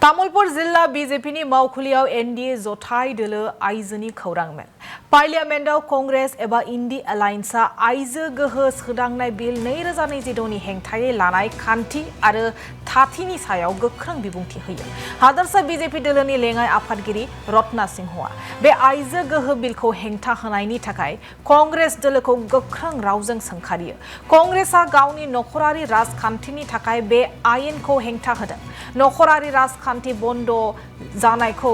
तामुलपुर जिल्ला बीजेपीनि मावखुलियाव एनडीए जथाय दोलो आइजोनि खौरांमेल पार्लियामेन्टआव कंग्रेस एबा इंडी एलायन्सआ आइजो गोहो सोदांनाय बिल 2022 नि हेंथायै लानाय खान्थि आरो थाथिनि सायाव गोख्रों बिबुंथि होयो। हादरसा बीजेपी दोलोनि लेङाइ आफादगिरि रत्ना सिंहआ बे आइजो गोहो बिलखौ हेंथा होनायनि थाखाय कंग्रेस दोलोखौ गोख्रों रावजों सोंखारियो। कंग्रेसआ गावनि नखरारि राजखान्थिनि थाखाय बे आयेनखौ हेंथा होदों। नखरारि राजखान्थि बन्द जानायखौ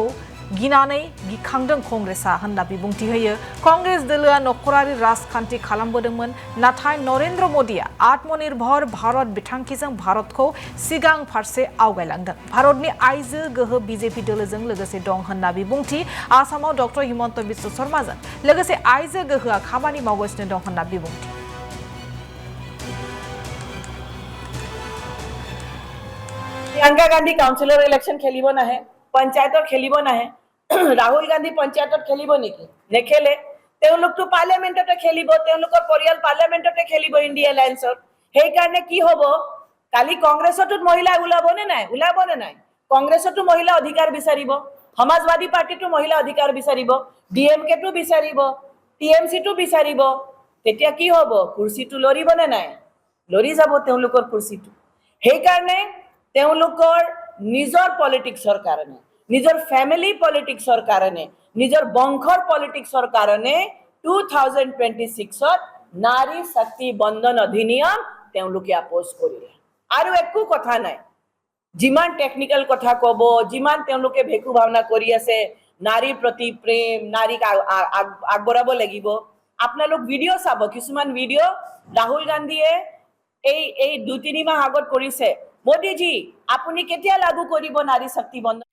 गिनानै गिखांदों कंग्रेसआ होनना बिबुंथि होयो। कंग्रेस दोलोआ नखरारि राजखान्थि खालामबोदोंमोन, नाथाय नरेन्द्र मोदीआ आत्मनिर्भर भारत बिथांखिजों भारतखौ सिगां फारसे आवगायलांदों। भारतनि आइजो गोहो बीजेपी दोलोजों लोगोसे दं होनना बिबुंथि। आसामाव डॉक्टर हिमन्त बिश्व शर्माजों लोगोसे आइजो गोहोआ खामानि मावगासिनो दं होनना बिबुंथि। प्रियंका गांधी काउंसिलर इलेक्शन खेलिब ना है, पंचायत खेलिब ना है। राहुल गांधी पंचायत खेलिब नेकी नेखेले तो पार्लियामेंट खेलिब परियाल पार्लियामेंट खेलिब इंडिया एलायन्स সেই কাৰণে কি হ'ব কালি কংগ্ৰেছতো মহিলা ওলাবনে নাই কংগ্ৰেছতো মহিলা অধিকাৰ বিচাৰিব, সমাজবাদী পাৰ্টিটো মহিলা অধিকাৰ বিচাৰিব, ডিএমকে টো বিচাৰিব, টিএমসি টো বিচাৰিব। তেতিয়া কি হ'ব কুৰ্সীটো লৰিবনে নাই লৰি যাব তেওঁলোকৰ কুৰ্সীটো। সেই কাৰণে তেওঁলোকৰ নিজৰ পলিটিক্সৰ কাৰণে নিজৰ ফ্যামিলি পলিটিক্সৰ কাৰণে নিজৰ বংশৰ পলিটিক্সৰ কাৰণে 2026ত নাৰী শক্তি বন্ধন অধিনিয়ম তেওঁলোকে আপোচ কৰিলে। আৰু একো কথা নাই, যিমান টেকনিক্যাল কথা কব, যিমান তেওঁলোকে ভেকু ভাৱনা কৰি আছে নাৰীৰ প্ৰতি প্ৰেম, নাৰীক আগবঢ়াব লাগিব। আপোনালোক ভিডিঅ' চাব, কিছুমান ভিডিঅ' ৰাহুল গান্ধীয়ে এই 2-3 মাহ আগত কৰিছে। मोदी जी আপুনি কেতিয়া লাগু কৰিব নাৰী শক্তি বন্ধন।